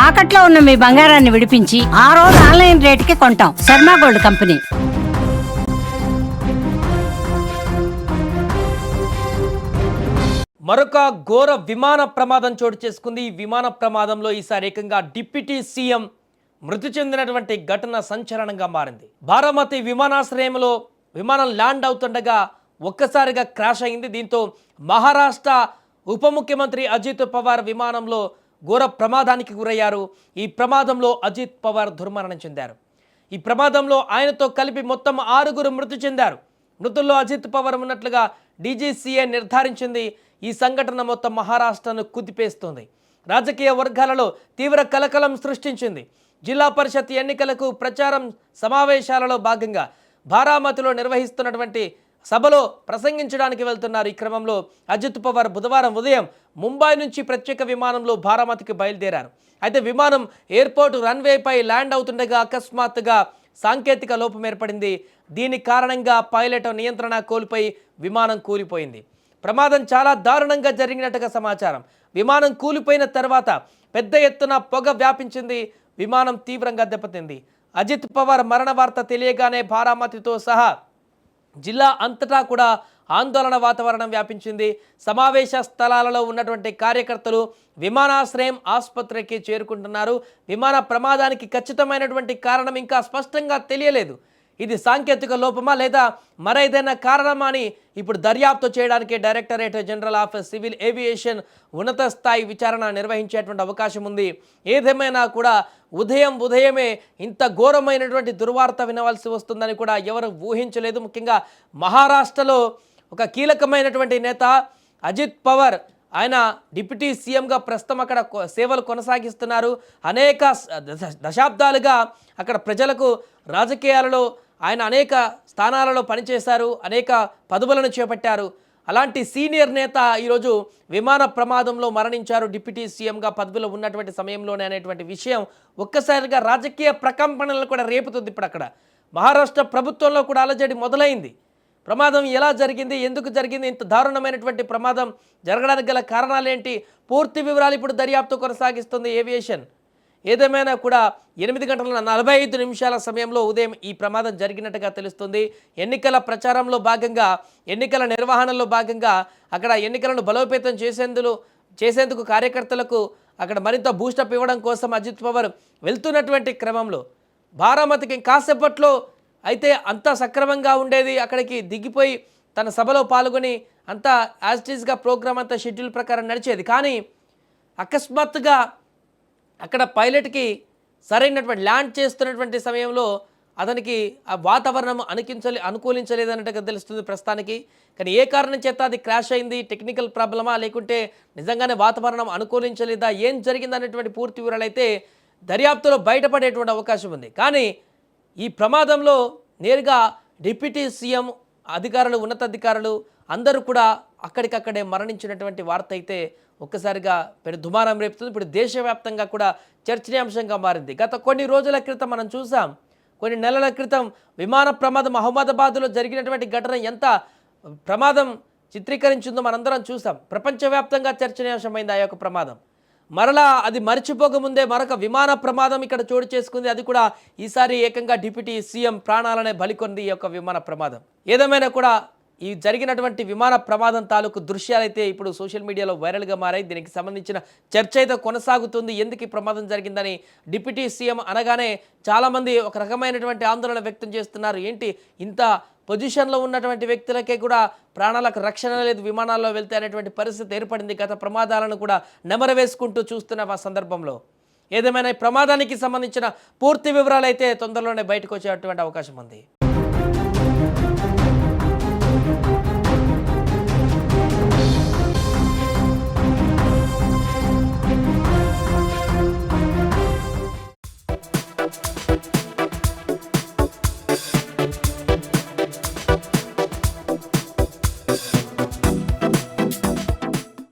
తాకట్లో ఉన్న మీ బంగారాన్ని విడిపించి ఆ రోజు ఆన్లైన్ రేటుకి కొంటాం. Sharma gold company. మరొక ఘోర విమాన ప్రమాదం చోటు చేసుకుంది. ఈ విమాన ప్రమాదంలో ఈసారి ఏకంగా డిప్యూటీ సీఎం మృతి చెందినటువంటి ఘటన సంచలనంగా మారింది. బారామతి విమానాశ్రయంలో విమానం ల్యాండ్ అవుతుండగా ఒక్కసారిగా క్రాష్ అయింది. దీంతో మహారాష్ట్ర ఉప ముఖ్యమంత్రి అజిత్ పవార్ విమానంలో ఘోర ప్రమాదానికి గురయ్యారు. ఈ ప్రమాదంలో అజిత్ పవార్ దుర్మరణం చెందారు. ఈ ప్రమాదంలో ఆయనతో కలిపి మొత్తం 6 మృతి చెందారు. మృతుల్లో అజిత్ పవార్ ఉన్నట్లుగా డీజీసీఏ నిర్ధారించింది. ఈ సంఘటన మొత్తం మహారాష్ట్రను కుదిపేస్తుంది. రాజకీయ వర్గాలలో తీవ్ర కలకలం సృష్టించింది. జిల్లా పరిషత్ ఎన్నికలకు ప్రచారం సమావేశాలలో భాగంగా బారామతిలో నిర్వహిస్తున్నటువంటి సభలో ప్రసంగించడానికి వెళ్తున్నారు. ఈ క్రమంలో అజిత్ పవార్ బుధవారం ఉదయం ముంబై నుంచి ప్రత్యేక విమానంలో బారామతికి బయలుదేరారు. అయితే విమానం ఎయిర్పోర్ట్ రన్వేపై ల్యాండ్ అవుతుండగా అకస్మాత్తుగా సాంకేతిక లోపం ఏర్పడింది. దీని కారణంగా పైలట్ నియంత్రణ కోల్పోయి విమానం కూలిపోయింది. ప్రమాదం చాలా దారుణంగా జరిగినట్టుగా సమాచారం. విమానం కూలిపోయిన తర్వాత పెద్ద ఎత్తున పొగ వ్యాపించింది. విమానం తీవ్రంగా దెబ్బతింది. అజిత్ పవార్ మరణ వార్త తెలియగానే బారామతితో సహా జిల్లా అంతటా కూడా ఆందోళన వాతావరణం వ్యాపించింది. సమావేశ స్థలాలలో ఉన్నటువంటి కార్యకర్తలు విమానాశ్రయం ఆసుపత్రికి చేరుకుంటున్నారు. విమాన ప్రమాదానికి ఖచ్చితమైనటువంటి కారణం ఇంకా స్పష్టంగా తెలియలేదు. ఇది సాంకేతిక లోపమా లేదా మరేదైనా కారణమా అని ఇప్పుడు దర్యాప్తు చేయడానికి directorate general of civil aviation ఉన్నత స్థాయి విచారణ నిర్వహించేటువంటి అవకాశం ఉంది. ఏదేమైనా కూడా ఉదయమే ఇంత ఘోరమైనటువంటి దుర్వార్త వినవలసి వస్తుందని కూడా ఎవరు ఊహించలేదు. ముఖ్యంగా మహారాష్ట్రలో ఒక కీలకమైనటువంటి నేత అజిత్ పవార్, ఆయన డిప్యూటీ సీఎంగా ప్రస్తుతం అక్కడ సేవలు కొనసాగిస్తున్నారు. అనేక దశాబ్దాలుగా అక్కడ ప్రజలకు రాజకీయాలలో ఆయన అనేక స్థానాలలో పనిచేశారు, అనేక పదవులను చేపట్టారు. అలాంటి సీనియర్ నేత ఈరోజు విమాన ప్రమాదంలో మరణించారు. డిప్యూటీ సీఎంగా పదవిలో ఉన్నటువంటి సమయంలోనే అనేటువంటి విషయం ఒక్కసారిగా రాజకీయ ప్రకంపనలు కూడా రేపుతుంది. ఇప్పుడు అక్కడ మహారాష్ట్ర ప్రభుత్వంలో కూడా అలజడి మొదలైంది. ప్రమాదం ఎలా జరిగింది, ఎందుకు జరిగింది, ఇంత దారుణమైనటువంటి ప్రమాదం జరగడానికి గల కారణాలు ఏంటి, పూర్తి వివరాలు ఇప్పుడు దర్యాప్తు కొనసాగిస్తుంది ఏవియేషన్. ఏదేమైనా కూడా 8:45 సమయంలో ఉదయం ఈ ప్రమాదం జరిగినట్టుగా తెలుస్తుంది. ఎన్నికల ప్రచారంలో భాగంగా, ఎన్నికల నిర్వహణలో భాగంగా అక్కడ ఎన్నికలను బలోపేతం చేసేందుకు కార్యకర్తలకు అక్కడ మరింత బూస్టప్ ఇవ్వడం కోసం అజిత్ పవార్ వెళ్తున్నటువంటి క్రమంలో బారామతికి కాసేపట్లో అయితే అంతా సక్రమంగా ఉండేది. అక్కడికి దిగిపోయి తన సభలో పాల్గొని అంతా యాజ్టీజ్గా ప్రోగ్రామ్ అంతా షెడ్యూల్ ప్రకారం నడిచేది. కానీ అకస్మాత్తుగా అక్కడ పైలట్కి సరైనటువంటి ల్యాండ్ చేస్తున్నటువంటి సమయంలో అతనికి ఆ వాతావరణం అనుకూలించలేదన్నట్టుగా తెలుస్తుంది ప్రస్తుతానికి. కానీ ఏ కారణం చేత అది క్రాష్ అయింది, టెక్నికల్ ప్రాబ్లమా లేకుంటే నిజంగానే వాతావరణం అనుకూలించలేదా, ఏం జరిగిందనేటువంటి పూర్తి వివరాలు అయితే దర్యాప్తులో బయటపడేటువంటి అవకాశం ఉంది. కానీ ఈ ప్రమాదంలో నేరుగా డిప్యూటీ సీఎం అధికారులు, ఉన్నతాధికారులు అందరూ కూడా అక్కడికక్కడే మరణించినటువంటి వార్త అయితే ఒక్కసారిగా పెద్ద దుమారం రేపుతుంది. ఇప్పుడు దేశవ్యాప్తంగా కూడా చర్చనీయాంశంగా మారింది. గత కొన్ని రోజుల క్రితం మనం చూసాం, కొన్ని నెలల క్రితం విమాన ప్రమాదం అహ్మదాబాద్లో జరిగినటువంటి ఘటన ఎంత ప్రమాదం చిత్రీకరించిందో మనందరం చూసాం. ప్రపంచవ్యాప్తంగా చర్చనీయాంశమైంది ఆ యొక్క ప్రమాదం. మరలా అది మర్చిపోకముందే మరొక విమాన ప్రమాదం ఇక్కడ చోటు చేసుకుంది. అది కూడా ఈసారి ఏకంగా డిప్యూటీ సీఎం ప్రాణాలనే బలికొంది ఈ యొక్క విమాన ప్రమాదం. ఏదేమైనా కూడా ఈ జరిగినటువంటి విమాన ప్రమాదం తాలూకు దృశ్యాలైతే ఇప్పుడు సోషల్ మీడియాలో వైరల్గా మారాయి. దీనికి సంబంధించిన చర్చ అయితే కొనసాగుతుంది. ఎందుకు ఈ ప్రమాదం జరిగిందని డిప్యూటీ సీఎం అనగానే చాలామంది ఒక రకమైనటువంటి ఆందోళన వ్యక్తం చేస్తున్నారు. ఏంటి ఇంత పొజిషన్లో ఉన్నటువంటి వ్యక్తులకే కూడా ప్రాణాలకు రక్షణ లేదు, విమానాల్లో వెళ్తే అనేటువంటి పరిస్థితి ఏర్పడింది. గత ప్రమాదాలను కూడా నెమరవేసుకుంటూ చూస్తున్న ఆ సందర్భంలో ఏదేమైనా ఈ ప్రమాదానికి సంబంధించిన పూర్తి వివరాలు అయితే తొందరలోనే బయటకు వచ్చేటువంటి అవకాశం ఉంది.